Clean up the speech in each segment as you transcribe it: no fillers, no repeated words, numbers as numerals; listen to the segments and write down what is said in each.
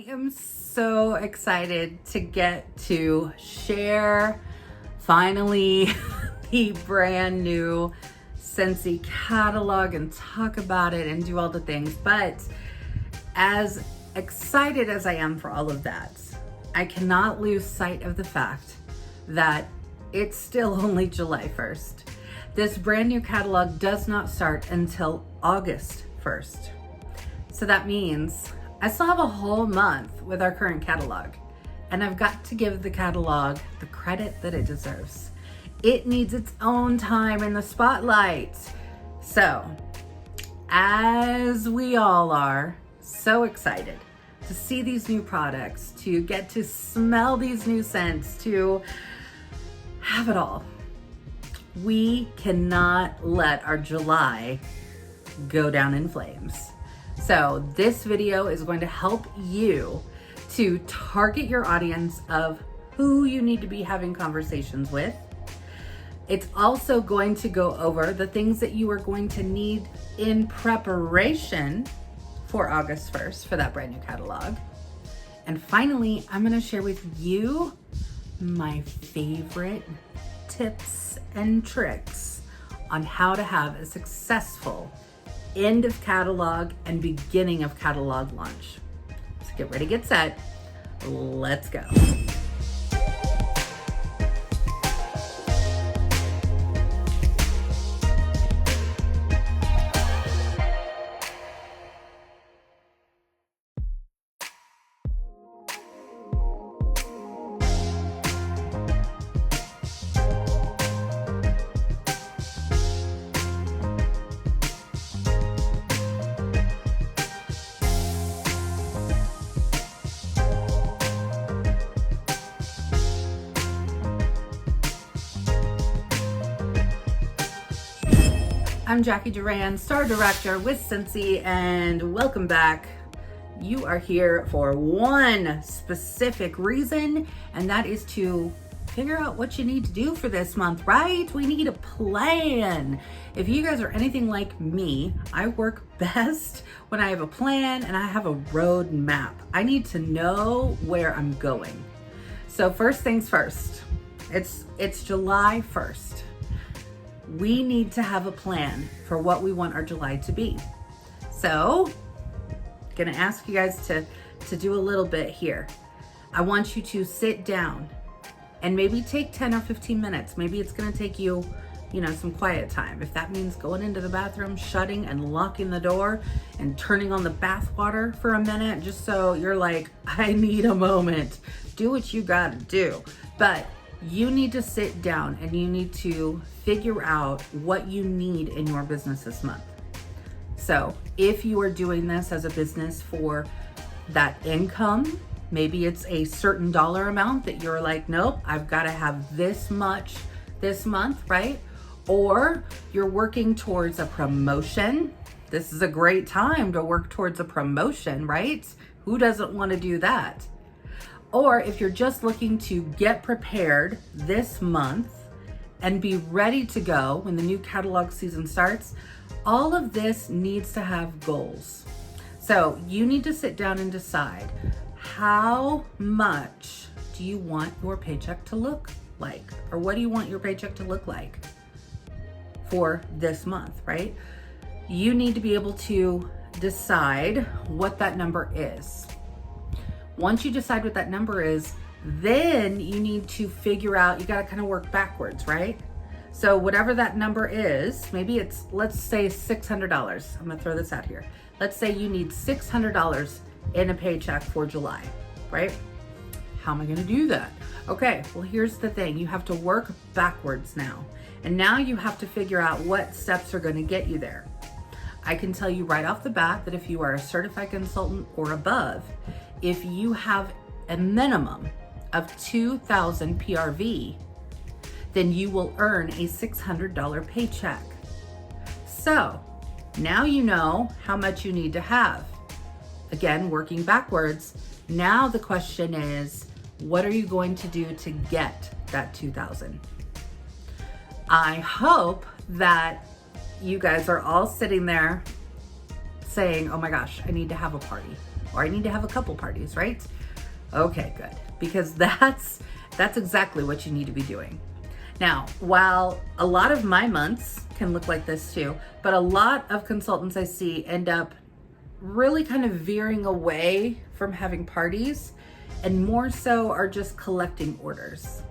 am so excited to get to share finally the brand new Scentsy catalog and talk about it and do all the things. But as excited as I am for all of that, I cannot lose sight of the fact that it's still only July 1st. This brand new catalog does not start until August 1st. So that means I still have a whole month with our current catalog, and I've got to give the catalog the credit that it deserves. It needs its own time in the spotlight. So, as we all are so excited to see these new products, to get to smell these new scents, to have it all, we cannot let our July go down in flames. So this video is going to help you to target your audience of who you need to be having conversations with. It's also going to go over the things that you are going to need in preparation for August 1st for that brand new catalog. And finally, I'm going to share with you my favorite tips and tricks on how to have a successful end of catalog and beginning of catalog launch. So get ready, get set, let's go. I'm Jacqui Duran, Star Director with Scentsy, and welcome back. You are here for one specific reason, and that is to figure out what you need to do for this month, right? We need a plan. If you guys are anything like me, I work best when I have a plan and I have a road map. I need to know where I'm going. So first things first, it's July 1st. We need to have a plan for what we want our July to be. So, gonna ask you guys to do a little bit here. I want you to sit down and maybe take 10 or 15 minutes. Maybe it's gonna take you, some quiet time. If that means going into the bathroom, shutting and locking the door and turning on the bath water for a minute, just so you're like, I need a moment. Do what you gotta do. But you need to sit down and you need to figure out what you need in your business this month. So if you are doing this as a business for that income, maybe it's a certain dollar amount that you're like, nope, I've got to have this much this month, right? Or you're working towards a promotion. This is a great time to work towards a promotion, right? Who doesn't want to do that? Or if you're just looking to get prepared this month and be ready to go when the new catalog season starts, all of this needs to have goals. So you need to sit down and decide, how much do you want your paycheck to look like? Or what do you want your paycheck to look like for this month, right? You need to be able to decide what that number is. Once you decide what that number is, then you need to figure out, you got to kind of work backwards, right? So whatever that number is, maybe it's, let's say $600. I'm going to throw this out here. Let's say you need $600 in a paycheck for July, right? How am I going to do that? Okay, well, here's the thing. You have to work backwards now. And now you have to figure out what steps are going to get you there. I can tell you right off the bat that if you are a certified consultant or above, if you have a minimum of 2,000 PRV, then you will earn a $600 paycheck. So now you know how much you need to have. Again, working backwards. Now the question is, what are you going to do to get that 2,000? I hope that you guys are all sitting there saying, oh my gosh, I need to have a party. or I need to have a couple parties, right? Okay, good. Because that's exactly what you need to be doing. Now, while a lot of my months can look like this too, but a lot of consultants I see end up really kind of veering away from having parties and more so are just collecting orders.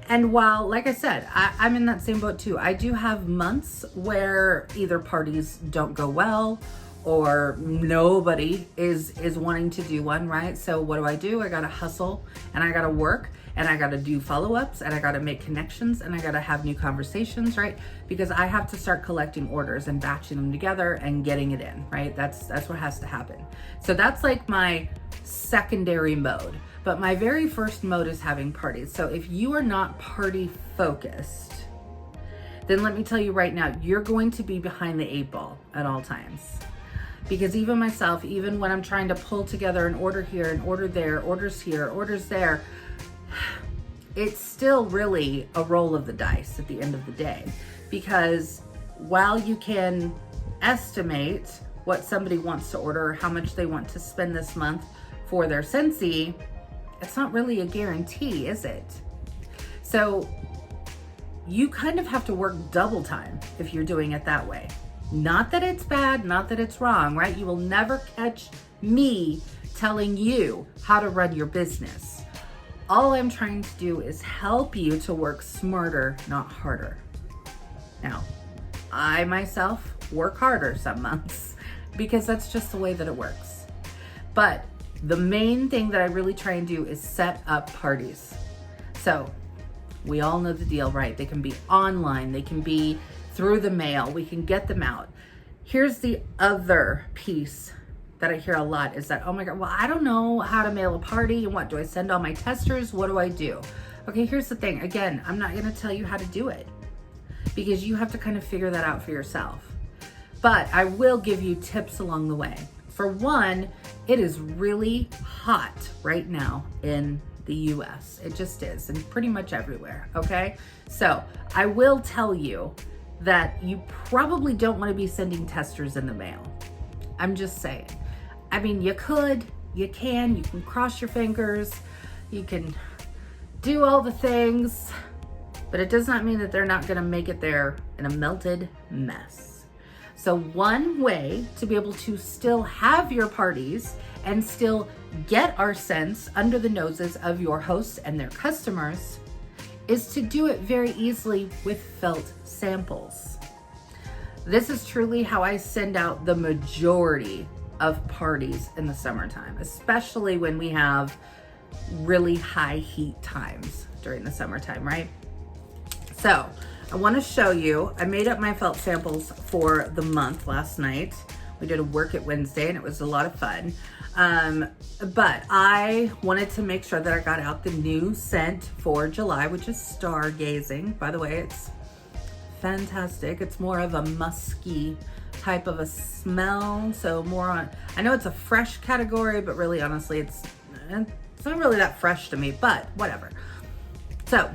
And while, like I said, I'm in that same boat too. I do have months where either parties don't go well or nobody is wanting to do one, right? So what do? I gotta hustle and I gotta work and I gotta do follow-ups and I gotta make connections and I gotta have new conversations, right? Because I have to start collecting orders and batching them together and getting it in, right? That's what has to happen. So that's like my secondary mode. But my very first mode is having parties. So if you are not party focused, then let me tell you right now, you're going to be behind the 8 ball at all times. Because even myself, even when I'm trying to pull together an order here, an order there, orders here, orders there, it's still really a roll of the dice at the end of the day. Because while you can estimate what somebody wants to order, how much they want to spend this month for their Scentsy, it's not really a guarantee, is it? So you kind of have to work double time if you're doing it that way. Not that it's bad, not that it's wrong, right? You will never catch me telling you how to run your business. All I'm trying to do is help you to work smarter, not harder. Now, I myself work harder some months because that's just the way that it works. But the main thing that I really try and do is set up parties. So we all know the deal, right? They can be online, they can be through the mail, we can get them out. Here's the other piece that I hear a lot is that, oh my God, well, I don't know how to mail a party and what do I send all my testers? What do I do? Okay, here's the thing. Again, I'm not gonna tell you how to do it because you have to kind of figure that out for yourself. But I will give you tips along the way. For one, it is really hot right now in the US. It just is, and pretty much everywhere, okay? So I will tell you that you probably don't want to be sending testers in the mail. I'm just saying. I mean, you can cross your fingers, you can do all the things, but it does not mean that they're not gonna make it there in a melted mess. So one way to be able to still have your parties and still get our scents under the noses of your hosts and their customers is to do it very easily with felt samples. This is truly how I send out the majority of parties in the summertime, especially when we have really high heat times during the summertime, right? So I want to show you, I made up my felt samples for the month last night. We did a work at Wednesday and it was a lot of fun. But I wanted to make sure that I got out the new scent for July, which is Stargazing. By the way, it's fantastic. It's more of a musky type of a smell. So more on, I know it's a fresh category, but really honestly, it's not really that fresh to me, but whatever. So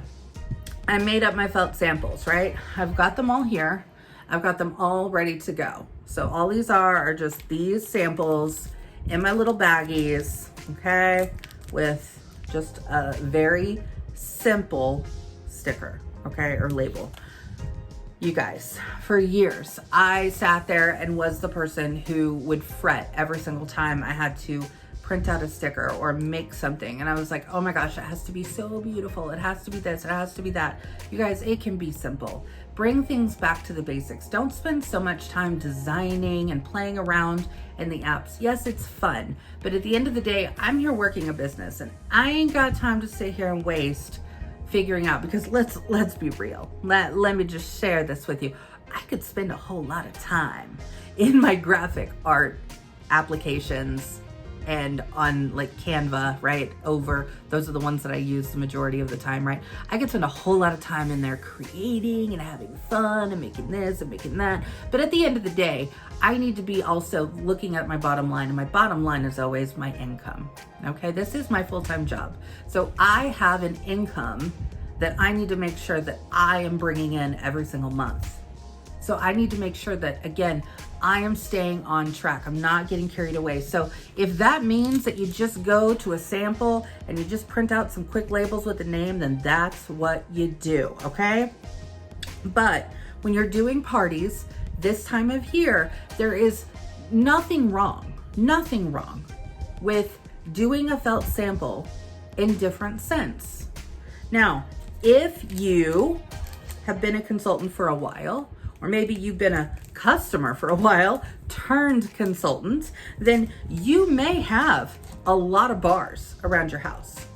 I made up my felt samples, right? I've got them all here. I've got them all ready to go. So all these are just these samples in my little baggies, okay? With just a very simple sticker, okay, or label. You guys, for years, I sat there and was the person who would fret every single time I had to print out a sticker or make something. And I was like, oh my gosh, it has to be so beautiful. It has to be this, it has to be that. You guys, it can be simple. Bring things back to the basics. Don't spend so much time designing and playing around in the apps. Yes, it's fun, but at the end of the day, I'm here working a business and I ain't got time to sit here and waste figuring out, because let's be real. Let me just share this with you. I could spend a whole lot of time in my graphic art applications and on like Canva, right? Those are the ones that I use the majority of the time, right? I could spend a whole lot of time in there creating and having fun and making this and making that. But at the end of the day, I need to be also looking at my bottom line, and my bottom line is always my income. Okay, this is my full-time job. So I have an income that I need to make sure that I am bringing in every single month. So I need to make sure that, again, I am staying on track. I'm not getting carried away. So if that means that you just go to a sample and you just print out some quick labels with the name, then that's what you do, okay? But when you're doing parties this time of year, there is nothing wrong with doing a felt sample in different scents. Now, if you have been a consultant for a while, or maybe you've been a customer for a while turned consultant, then you may have a lot of bars around your house.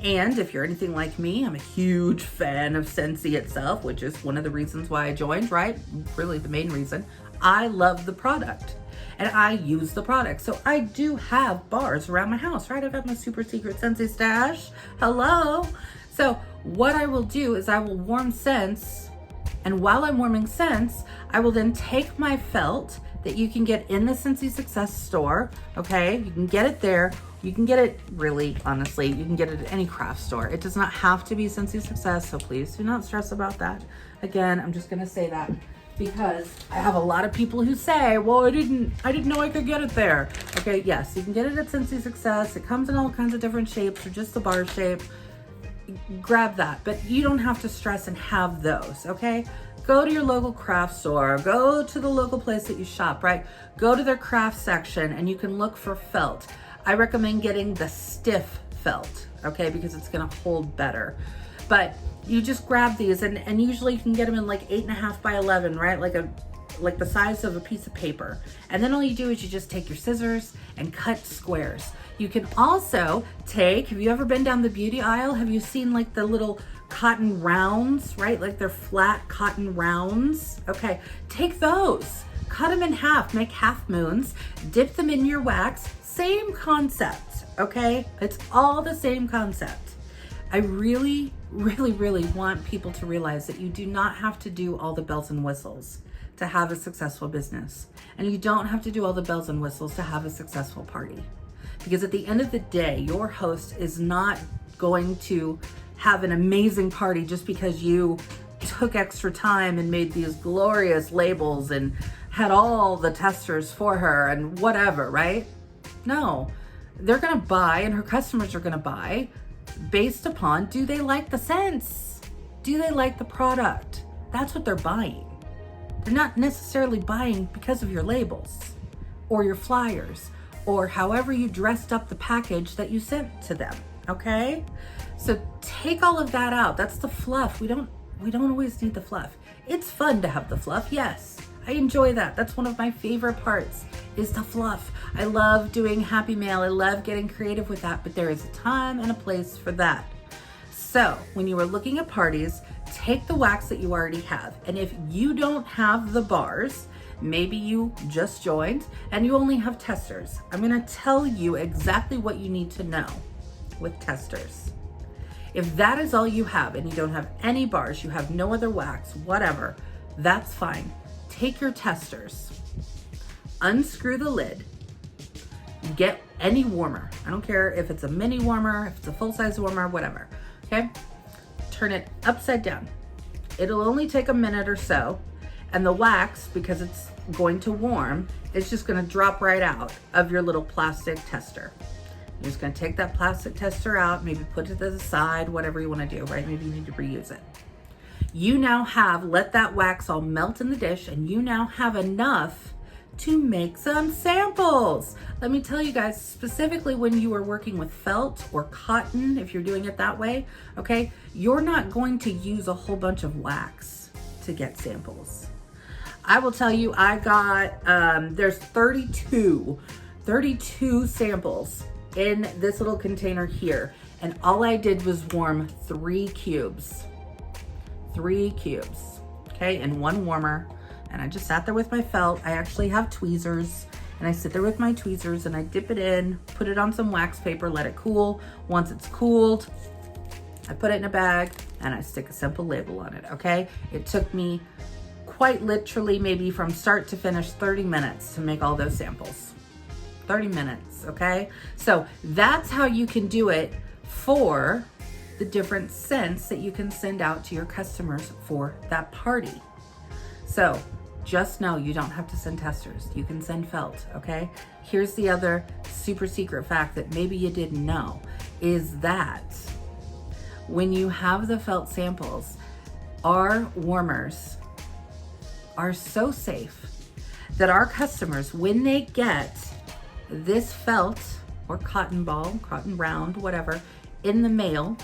And if you're anything like me, I'm a huge fan of Scentsy itself, which is one of the reasons why I joined, right? Really the main reason. I love the product and I use the product. So I do have bars around my house, right? I've got my super secret Scentsy stash. Hello. So what I will do is I will warm scents, and while I'm warming scents, I will then take my felt that you can get in the Scentsy Success store, okay? You can get it there. You can get it, really, honestly, you can get it at any craft store. It does not have to be Scentsy Success, so please do not stress about that. Again, I'm just gonna say that because I have a lot of people who say, well, I didn't know I could get it there. Okay, yes, you can get it at Scentsy Success. It comes in all kinds of different shapes or just the bar shape. Grab that, but you don't have to stress and have those, okay? Go to your local craft store, go to the local place that you shop, right? Go to their craft section and you can look for felt. I recommend getting the stiff felt, okay? Because it's gonna hold better. But you just grab these and usually you can get them in like 8.5 by 11, right? Like the size of a piece of paper. And then all you do is you just take your scissors and cut squares. You can also take, have you ever been down the beauty aisle? Have you seen like the little cotton rounds, right? Like they're flat cotton rounds. Okay, take those, cut them in half, make half moons, dip them in your wax. Same concept, okay? It's all the same concept. I really want people to realize that you do not have to do all the bells and whistles to have a successful business. And you don't have to do all the bells and whistles to have a successful party. Because at the end of the day, your host is not going to have an amazing party just because you took extra time and made these glorious labels and had all the testers for her and whatever, right? No, they're gonna buy and her customers are gonna buy based upon, do they like the scents? Do they like the product? That's what they're buying. They're not necessarily buying because of your labels or your flyers or however you dressed up the package that you sent to them, okay? So take all of that out. That's the fluff. We don't always need the fluff. It's fun to have the fluff, yes. I enjoy that. That's one of my favorite parts is the fluff. I love doing happy mail. I love getting creative with that, but there is a time and a place for that. So when you are looking at parties, take the wax that you already have. And if you don't have the bars, maybe you just joined and you only have testers. I'm gonna tell you exactly what you need to know with testers. If that is all you have and you don't have any bars, you have no other wax, whatever, that's fine. Take your testers, unscrew the lid, get any warmer. I don't care if it's a mini warmer, if it's a full-size warmer, whatever, okay? Turn it upside down. It'll only take a minute or so, and the wax, because it's going to warm, it's just gonna drop right out of your little plastic tester. You're just gonna take that plastic tester out, maybe put it to the side, whatever you wanna do, right? Maybe you need to reuse it. You now have, let that wax all melt in the dish, and you now have enough to make some samples. Let me tell you guys, specifically when you are working with felt or cotton, if you're doing it that way, okay, you're not going to use a whole bunch of wax to get samples. I will tell you, I got, there's 32 samples in this little container here. And all I did was warm 3 cubes, okay, and 1 warmer. And I just sat there with my felt. I actually have tweezers and I sit there with my tweezers and I dip it in, put it on some wax paper, let it cool. Once it's cooled, I put it in a bag and I stick a simple label on it, okay? It took me quite literally maybe from start to finish 30 minutes to make all those samples. 30 minutes, okay? So that's how you can do it for the different scents that you can send out to your customers for that party. So just know you don't have to send testers. You can send felt, okay? Here's the other super secret fact that maybe you didn't know, is that when you have the felt samples, our warmers are so safe that our customers, when they get this felt or cotton ball, cotton round, whatever, in the mail,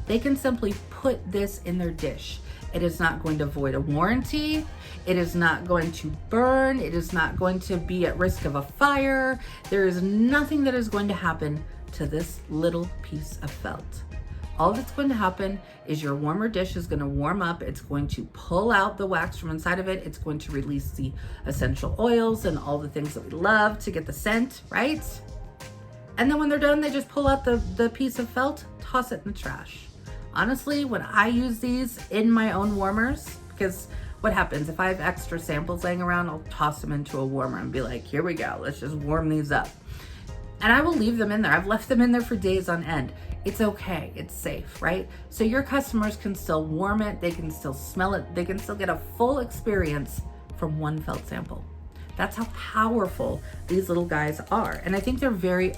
they can simply put this in their dish. It is not going to void a warranty. It is not going to burn. It is not going to be at risk of a fire. There is nothing that is going to happen to this little piece of felt. All that's going to happen is your warmer dish is going to warm up. It's going to pull out the wax from inside of it. It's going to release the essential oils and all the things that we love to get the scent, right? And then when they're done, they just pull out the piece of felt, toss it in the trash. Honestly, when I use these in my own warmers, because what happens if I have extra samples laying around, I'll toss them into a warmer and be like, here we go, let's just warm these up. And I will leave them in there. I've left them in there for days on end. It's okay, it's safe, right? So your customers can still warm it, they can still smell it, they can still get a full experience from one felt sample. That's how powerful these little guys are. And I think they're very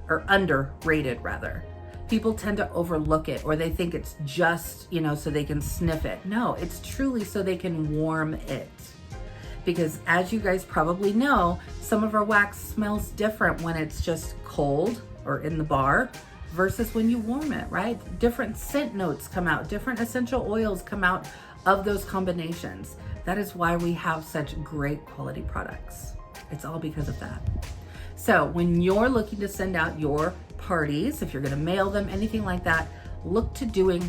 underrated rather. People tend to overlook it, or they think it's just, so they can sniff it. No, it's truly so they can warm it. Because as you guys probably know, some of our wax smells different when it's just cold or in the bar versus when you warm it, right? Different scent notes come out, different essential oils come out of those combinations. That is why we have such great quality products. It's all because of that. So when you're looking to send out your parties, if you're gonna mail them, anything like that, look to doing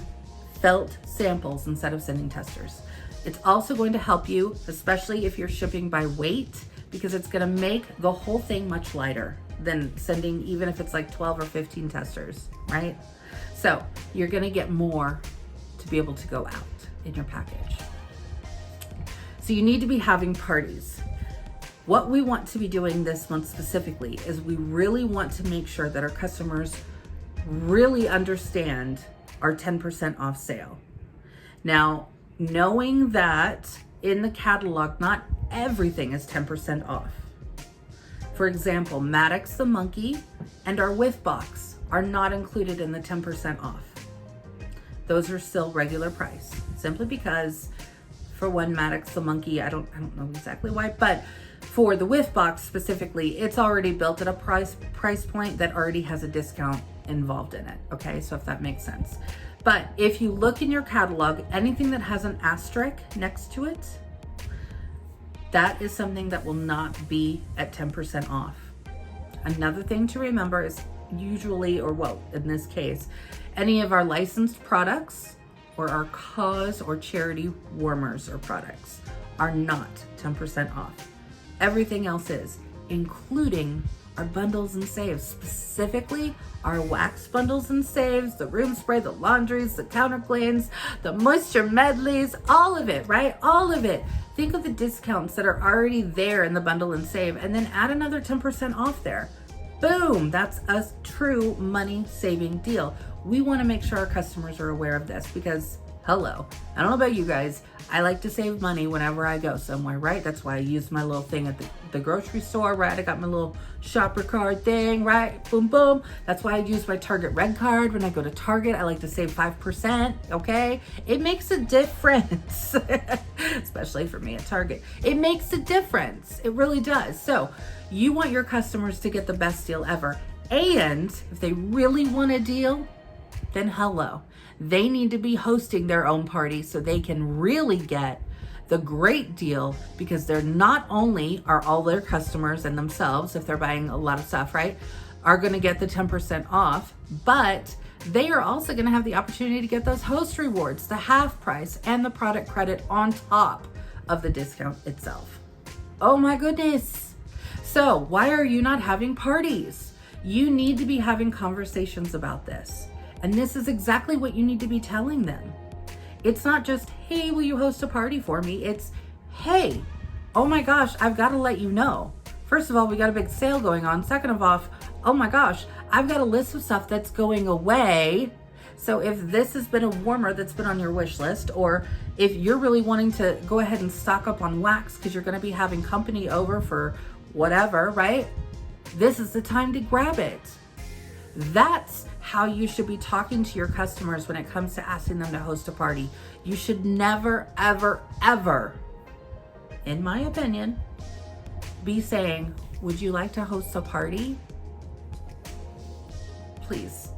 felt samples instead of sending testers. It's also going to help you, especially if you're shipping by weight, because it's gonna make the whole thing much lighter than sending, even if it's like 12 or 15 testers, right? So you're gonna get more to be able to go out in your package. So you need to be having parties. What we want to be doing this month specifically is we really want to make sure that our customers really understand our 10% off sale. Now, knowing that in the catalog, not everything is 10% off. For example, Maddox the Monkey and our Whiff Box are not included in the 10% off. Those are still regular price, simply because for one Maddox the Monkey, I don't know exactly why, but for the Whiff Box specifically, it's already built at a price point that already has a discount involved in it, okay? So if that makes sense. But if you look in your catalog, anything that has an asterisk next to it, that is something that will not be at 10% off. Another thing to remember is usually, or well, in this case, any of our licensed products or our cause or charity warmers or products are not 10% off. Everything else is, including our bundles and saves, specifically our wax bundles and saves, the room spray, the laundries, the counter cleans, the moisture medleys, all of it, right? All of it. Think of the discounts that are already there in the bundle and save, and then add another 10% off there. Boom, that's a true money saving deal. We want to make sure our customers are aware of this because, hello, I don't know about you guys, I like to save money whenever I go somewhere, right? That's why I use my little thing at the grocery store, right? I got my little shopper card thing, right? Boom, boom. That's why I use my Target Red card. When I go to Target, I like to save 5%, okay? It makes a difference, especially for me at Target. It makes a difference. It really does. So you want your customers to get the best deal ever. And if they really want a deal, then hello. They need to be hosting their own party so they can really get the great deal, because they're not only are all their customers and themselves, if they're buying a lot of stuff, right, are going to get the 10% off, but they are also going to have the opportunity to get those host rewards, the half price, and the product credit on top of the discount itself. Oh my goodness. So why are you not having parties? You need to be having conversations about this. And this is exactly what you need to be telling them. It's not just, hey, will you host a party for me? It's, hey, oh my gosh, I've got to let you know. First of all, we got a big sale going on. Second of all, oh my gosh, I've got a list of stuff that's going away So if this has been a warmer that's been on your wish list, or if you're really wanting to go ahead and stock up on wax because you're going to be having company over for whatever, right? This is the time to grab it. That's how you should be talking to your customers when it comes to asking them to host a party. You should never, ever, ever, in my opinion, be saying, would you like to host a party? Please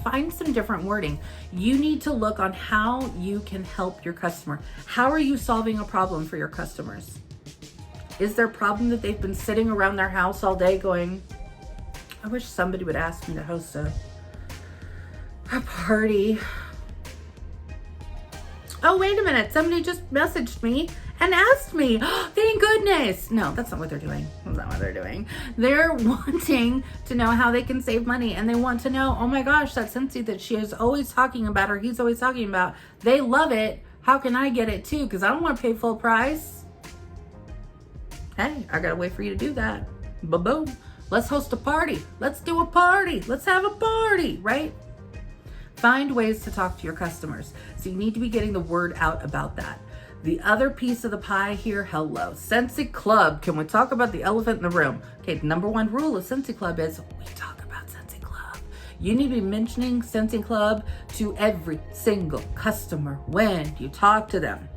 find some different wording. You need to look on how you can help your customer. How are you solving a problem for your customers? Is there a problem that they've been sitting around their house all day going, I wish somebody would ask me to host a party. Oh, wait a minute. Somebody just messaged me and asked me. Oh, thank goodness. No, that's not what they're doing. That's not what they're doing. They're wanting to know how they can save money, and they want to know, oh my gosh, that Scentsy that she is always talking about, or he's always talking about, they love it. How can I get it too? Because I don't want to pay full price. Hey, I gotta wait for you to do that. Ba-boom. Let's host a party. Let's do a party. Let's have a party, right? Find ways to talk to your customers. So you need to be getting the word out about that. The other piece of the pie here, hello, Scentsy Club. Can we talk about the elephant in the room? Okay, the number one rule of Scentsy Club is we talk about Scentsy Club. You need to be mentioning Scentsy Club to every single customer when you talk to them.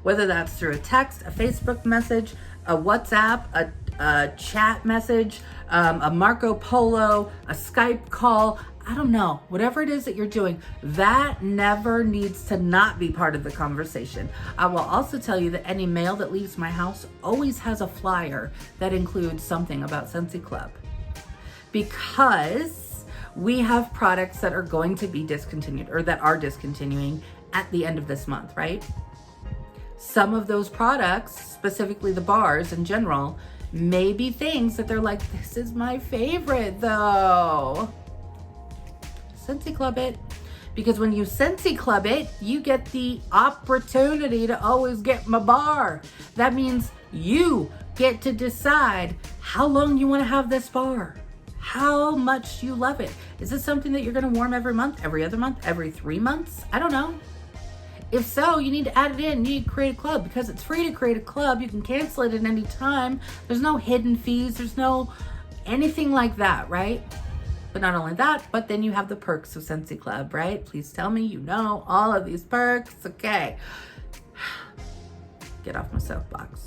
Whether that's through a text, a Facebook message, a WhatsApp, a chat message, a Marco Polo, a Skype call, I don't know, whatever it is that you're doing, that never needs to not be part of the conversation. I will also tell you that any mail that leaves my house always has a flyer that includes something about Scentsy Club, because we have products that are going to be discontinued, or that are discontinuing at the end of this month, right? Some of those products, specifically the bars in general, may be things that they're like, this is my favorite though. Scentsy Club it. Because when you Scentsy Club it, you get the opportunity to always get my bar. That means you get to decide how long you want to have this bar. How much you love it. Is this something that you're going to warm every month, every other month, every 3 months? I don't know. If so, you need to add it in. You need to create a club, because it's free to create a club. You can cancel it at any time. There's no hidden fees. There's no anything like that, right? But not only that, but then you have the perks of Scentsy Club, right? Please tell me you know all of these perks. Okay. Get off my soapbox.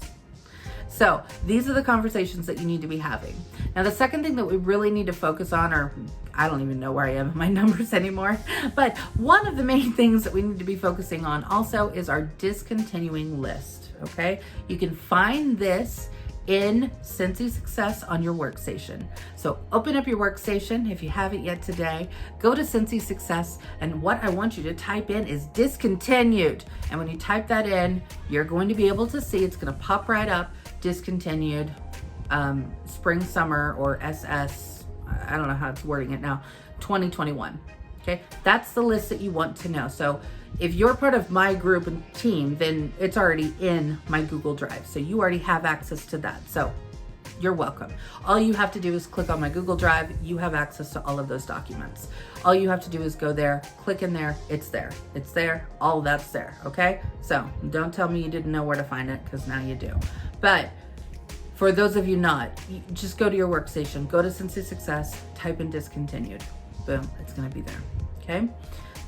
So these are the conversations that you need to be having. Now, the second thing that we really need to focus on, or I don't even know where I am in my numbers anymore, but one of the main things that we need to be focusing on also is our discontinuing list, okay? You can find this in Scentsy Success on your workstation. So open up your workstation if you haven't yet today, go to Scentsy Success, and what I want you to type in is discontinued. And when you type that in, you're going to be able to see, it's going to pop right up, discontinued, spring, summer, or SS, I don't know how it's wording it now, 2021. Okay, that's the list that you want to know. So if you're part of my group and team, then it's already in my Google Drive. So you already have access to that. So you're welcome. All you have to do is click on my Google Drive. You have access to all of those documents. All you have to do is go there, click in there. It's there. It's there. All that's there. Okay. So don't tell me you didn't know where to find it, because now you do. But for those of you not, just go to your workstation, go to Scentsy Success, type in discontinued. Boom, it's going to be there. Okay.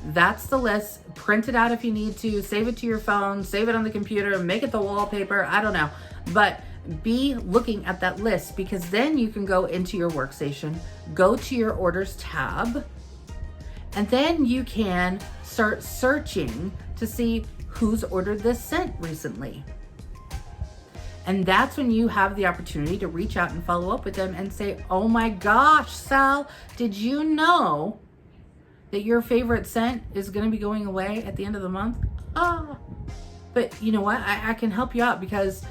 That's the list. Print it out if you need to, save it to your phone, save it on the computer, make it the wallpaper. I don't know, but be looking at that list, because then you can go into your workstation, go to your orders tab, and then you can start searching to see who's ordered this scent recently. And that's when you have the opportunity to reach out and follow up with them and say, oh my gosh, Sal, did you know that your favorite scent is going to be going away at the end of the month? But you know what? I can help you out, because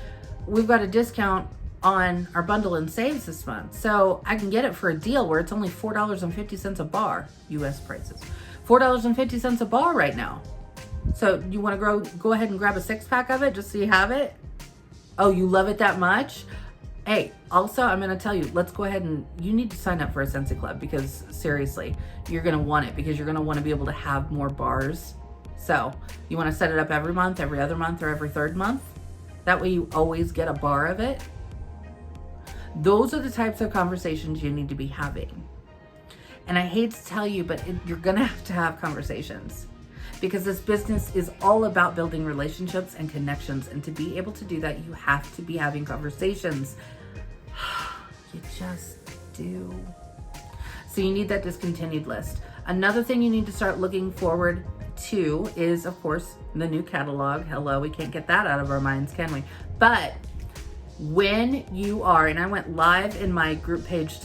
we've got a discount on our bundle and saves this month. So I can get it for a deal where it's only $4.50 a bar, US prices. $4.50 a bar right now. So you want to go ahead and grab a 6-pack of it just so you have it? Oh, you love it that much? Hey, also, I'm going to tell you, let's go ahead and you need to sign up for a Scentsy Club, because seriously, you're going to want it, because you're going to want to be able to have more bars. So you want to set it up every month, every other month, or every third month. That way you always get a bar of it. Those are the types of conversations you need to be having. And I hate to tell you, but you're going to have conversations, because this business is all about building relationships and connections. And to be able to do that, you have to be having conversations. You just do. So you need that discontinued list. Another thing you need to start looking forward to is, of course, the new catalog. Hello, we can't get that out of our minds, can we? But when you are, and I went live in my group page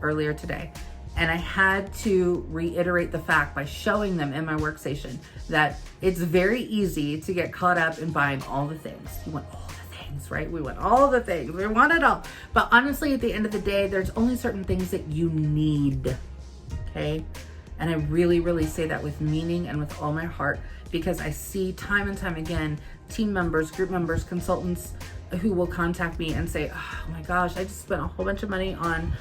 earlier today, and I had to reiterate the fact by showing them in my workstation that it's very easy to get caught up in buying all the things. You want all the things, right? We want all the things. We want it all. But honestly, at the end of the day, there's only certain things that you need, okay? And I really, really say that with meaning and with all my heart, because I see time and time again, team members, group members, consultants who will contact me and say, oh my gosh, I just spent a whole bunch of money on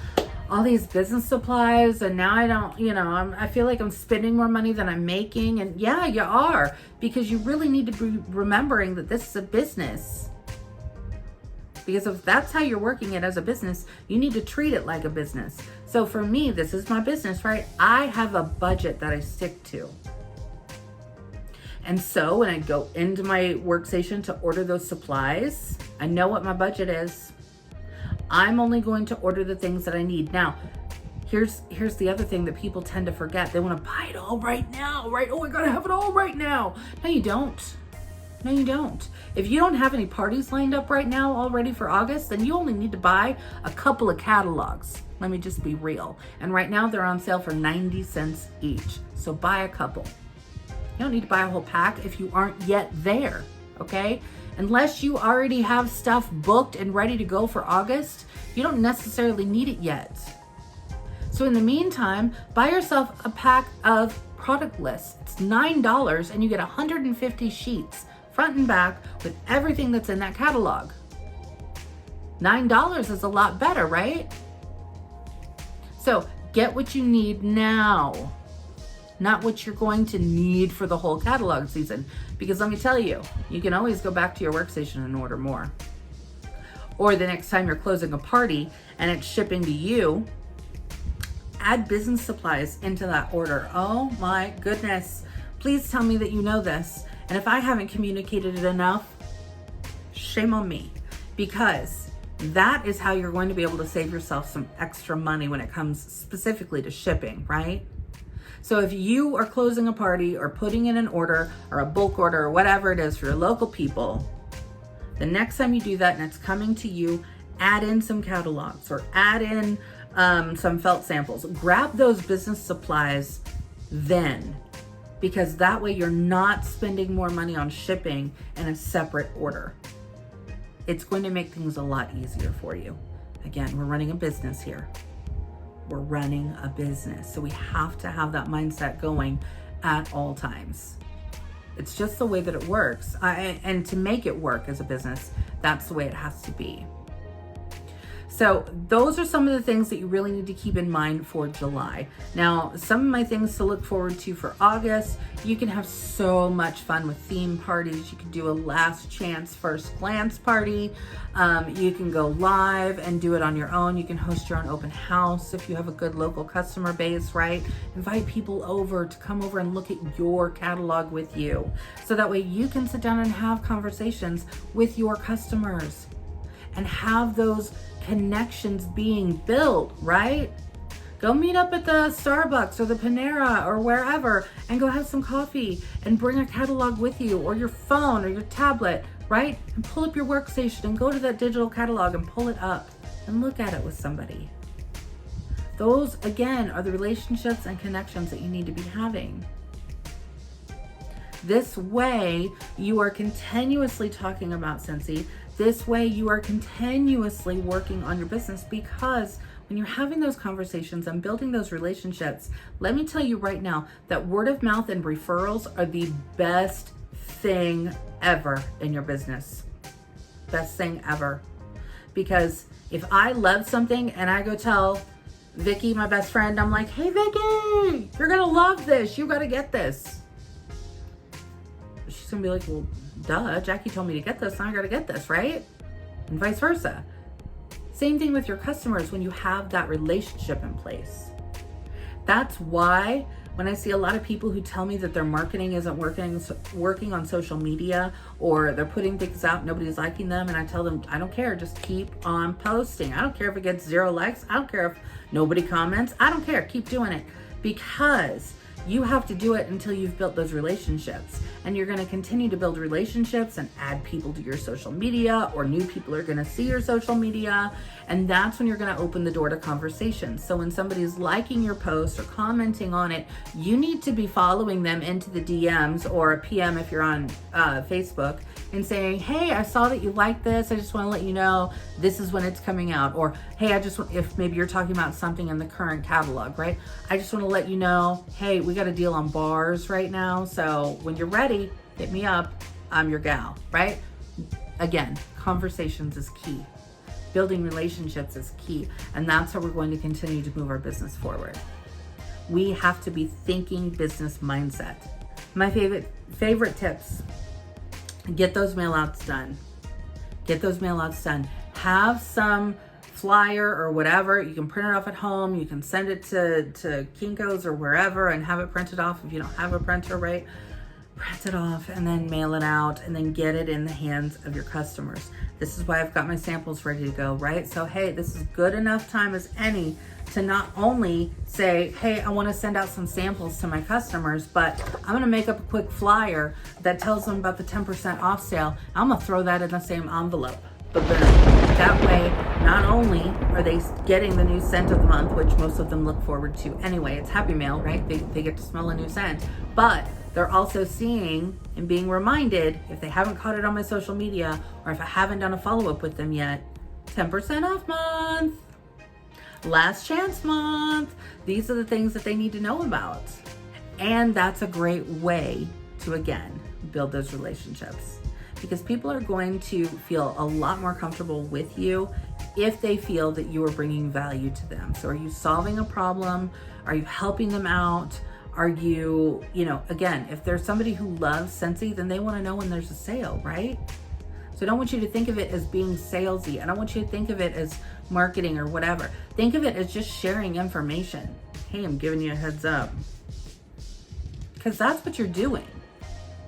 all these business supplies, and now I don't, I feel like I'm spending more money than I'm making. And yeah, you are, because you really need to be remembering that this is a business. Because if that's how you're working it as a business, you need to treat it like a business. So for me, this is my business, right? I have a budget that I stick to. And so when I go into my workstation to order those supplies, I know what my budget is. I'm only going to order the things that I need. Now, here's the other thing that people tend to forget. They want to buy it all right now, right? Oh, I gotta have it all right now. No, you don't. No, you don't. If you don't have any parties lined up right now already for August, then you only need to buy a couple of catalogs. Let me just be real. And right now they're on sale for 90 cents each. So buy a couple. You don't need to buy a whole pack if you aren't yet there, okay? Unless you already have stuff booked and ready to go for August, you don't necessarily need it yet. So in the meantime, buy yourself a pack of product lists. It's $9 and you get 150 sheets, front and back, with everything that's in that catalog. $9 is a lot better, right? So get what you need now, not what you're going to need for the whole catalog season. Because let me tell you, you can always go back to your workstation and order more. Or the next time you're closing a party and it's shipping to you, add business supplies into that order. Oh my goodness. Please tell me that you know this. And if I haven't communicated it enough, shame on me. Because that is how you're going to be able to save yourself some extra money when it comes specifically to shipping, right? So if you are closing a party or putting in an order or a bulk order or whatever it is for your local people, the next time you do that and it's coming to you, add in some catalogs or add in some felt samples. Grab those business supplies then, because that way you're not spending more money on shipping in a separate order. It's going to make things a lot easier for you. Again, we're running a business here. We're running a business. So we have to have that mindset going at all times. It's just the way that it works. And to make it work as a business, that's the way it has to be. So those are some of the things that you really need to keep in mind for July. Now, some of my things to look forward to for August, you can have so much fun with theme parties. You can do a last chance first glance party. You can go live and do it on your own. You can host your own open house if you have a good local customer base, right? Invite people over to come over and look at your catalog with you. So that way you can sit down and have conversations with your customers and have those connections being built, right? Go meet up at the Starbucks or the Panera or wherever and go have some coffee and bring a catalog with you, or your phone or your tablet, right? And pull up your workstation and go to that digital catalog and pull it up and look at it with somebody. Those, again, are the relationships and connections that you need to be having. This way, you are continuously talking about Scentsy. This way, you are continuously working on your business, because when you're having those conversations and building those relationships, let me tell you right now that word of mouth and referrals are the best thing ever in your business. Best thing ever. Because if I love something and I go tell Vicky, my best friend, I'm like, hey Vicky, you're gonna love this. You gotta get this. She's gonna be like, well, duh, Jacqui told me to get this, now I gotta get this, right? And vice versa. Same thing with your customers when you have that relationship in place. That's why when I see a lot of people who tell me that their marketing isn't working on social media, or they're putting things out, nobody's liking them, and I tell them, I don't care, just keep on posting. I don't care if it gets 0 likes. I don't care if nobody comments. I don't care, keep doing it, because you have to do it until you've built those relationships. And you're gonna continue to build relationships and add people to your social media, or new people are gonna see your social media. And that's when you're gonna open the door to conversations. So when somebody's liking your post or commenting on it, you need to be following them into the DMs or a PM if you're on Facebook, and saying, hey, I saw that you like this. I just wanna let you know this is when it's coming out. Or, hey, if maybe you're talking about something in the current catalog, right? I just wanna let you know, hey, we got a deal on bars right now. So when you're ready, hit me up. I'm your gal, right? Again, conversations is key. Building relationships is key. And that's how we're going to continue to move our business forward. We have to be thinking business mindset. My favorite tips, get those mail outs done. Get those mail outs done. Have some flyer or whatever. You can print it off at home. You can send it to Kinko's or wherever and have it printed off if you don't have a printer, right? Print it off and then mail it out, and then get it in the hands of your customers. This is why I've got my samples ready to go, right? So, hey, this is good enough time as any to not only say, hey, I want to send out some samples to my customers, but I'm going to make up a quick flyer that tells them about the 10% off sale. I'm going to throw that in the same envelope. But that way, not only are they getting the new scent of the month, which most of them look forward to anyway, it's Happy Mail, right? They get to smell a new scent, but they're also seeing and being reminded, if they haven't caught it on my social media, or if I haven't done a follow-up with them yet, 10% off month, last chance month. These are the things that they need to know about. And that's a great way to, again, build those relationships, because people are going to feel a lot more comfortable with you if they feel that you are bringing value to them. So are you solving a problem? Are you helping them out? Are you, again, if there's somebody who loves Scentsy, then they want to know when there's a sale, right? So I don't want you to think of it as being salesy. I don't want you to think of it as marketing or whatever. Think of it as just sharing information. Hey, I'm giving you a heads up. Because that's what you're doing.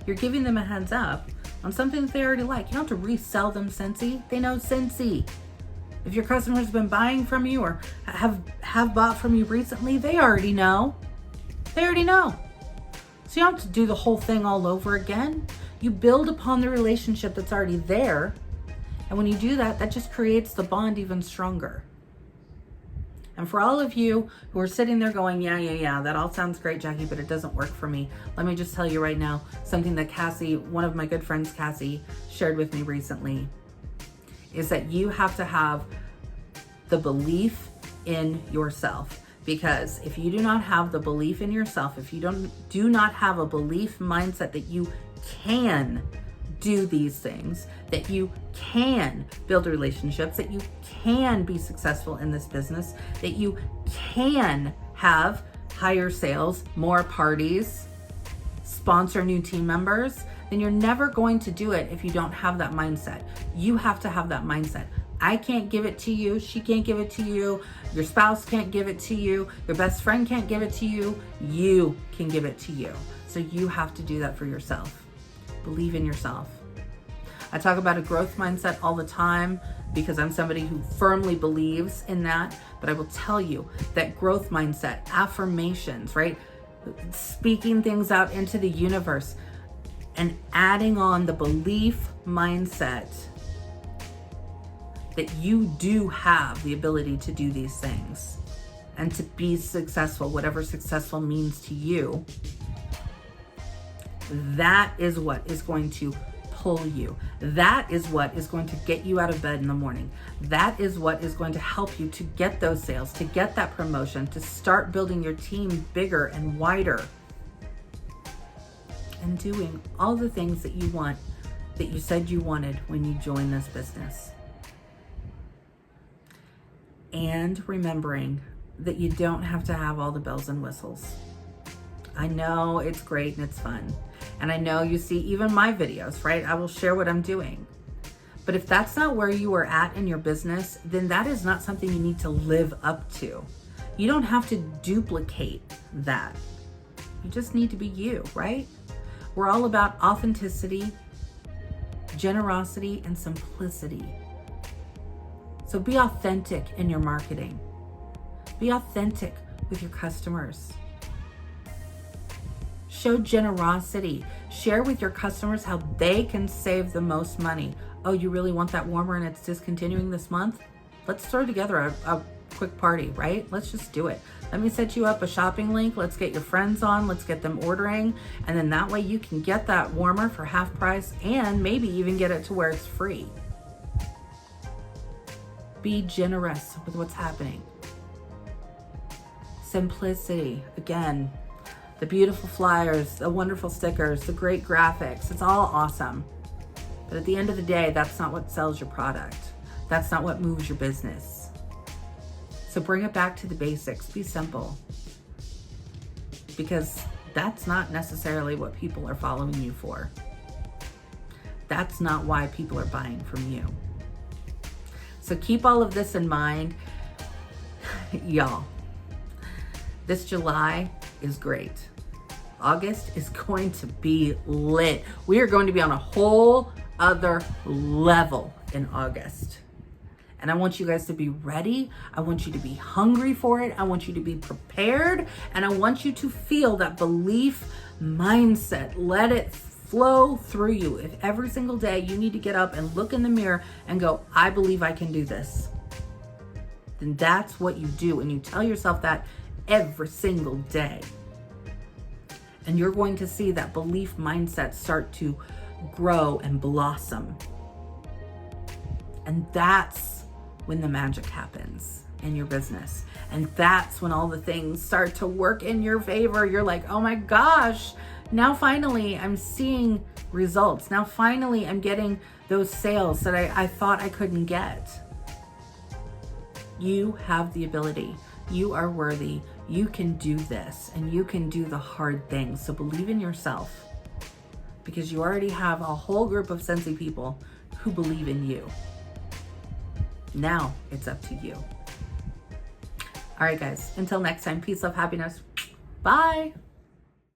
You're giving them a heads up on something that they already like. You don't have to resell them Scentsy. They know Scentsy. If your customers have been buying from you or have bought from you recently, they already know. They already know. So you don't have to do the whole thing all over again. You build upon the relationship that's already there. And when you do that, that just creates the bond even stronger. And for all of you who are sitting there going, yeah, that all sounds great, Jacqui, but it doesn't work for me. Let me just tell you right now, something that Cassie, one of my good friends, Cassie, shared with me recently, is that you have to have the belief in yourself. Because if you do not have the belief in yourself, if you do not have a belief mindset that you can do these things, that you can build relationships, that you can be successful in this business, that you can have higher sales, more parties, sponsor new team members, then you're never going to do it if you don't have that mindset. You have to have that mindset. I can't give it to you. She can't give it to you. Your spouse can't give it to you. Your best friend can't give it to you. You can give it to you. So you have to do that for yourself. Believe in yourself. I talk about a growth mindset all the time because I'm somebody who firmly believes in that. But I will tell you that growth mindset, affirmations, right? Speaking things out into the universe and adding on the belief mindset that you do have the ability to do these things and to be successful, whatever successful means to you. That is what is going to pull you. That is what is going to get you out of bed in the morning. That is what is going to help you to get those sales, to get that promotion, to start building your team bigger and wider, and doing all the things that you want, that you said you wanted when you joined this business. and remembering that you don't have to have all the bells and whistles. I know it's great and it's fun. And I know you see even my videos, right? I will share what I'm doing. But if that's not where you are at in your business, then that is not something you need to live up to. You don't have to duplicate that. You just need to be you, right? We're all about authenticity, generosity, and simplicity. So be authentic in your marketing. Be authentic with your customers. Show generosity. Share with your customers how they can save the most money. Oh, you really want that warmer and it's discontinuing this month? Let's throw together a quick party, right? Let's just do it. Let me set you up a shopping link. Let's get your friends on. Let's get them ordering. And then that way you can get that warmer for half price and maybe even get it to where it's free. Be generous with what's happening. Simplicity, again, the beautiful flyers, the wonderful stickers, the great graphics, it's all awesome. But at the end of the day, that's not what sells your product. That's not what moves your business. So bring it back to the basics, be simple. Because that's not necessarily what people are following you for. That's not why people are buying from you. So keep all of this in mind. Y'all, this July is great. August is going to be lit. We are going to be on a whole other level in August. And I want you guys to be ready. I want you to be hungry for it. I want you to be prepared. And I want you to feel that belief mindset. Let it flow through you. If every single day you need to get up and look in the mirror and go, I believe I can do this, then that's what you do. And you tell yourself that every single day. And you're going to see that belief mindset start to grow and blossom. And that's when the magic happens in your business. And that's when all the things start to work in your favor. You're like, oh my gosh, now finally I'm seeing results. Now finally I'm getting those sales that I thought I couldn't get. You have the ability. You are worthy. You can do this and you can do the hard things. So believe in yourself, because you already have a whole group of Scentsy people who believe in you. Now it's up to you. All right, guys, until next time, peace, love, happiness. Bye.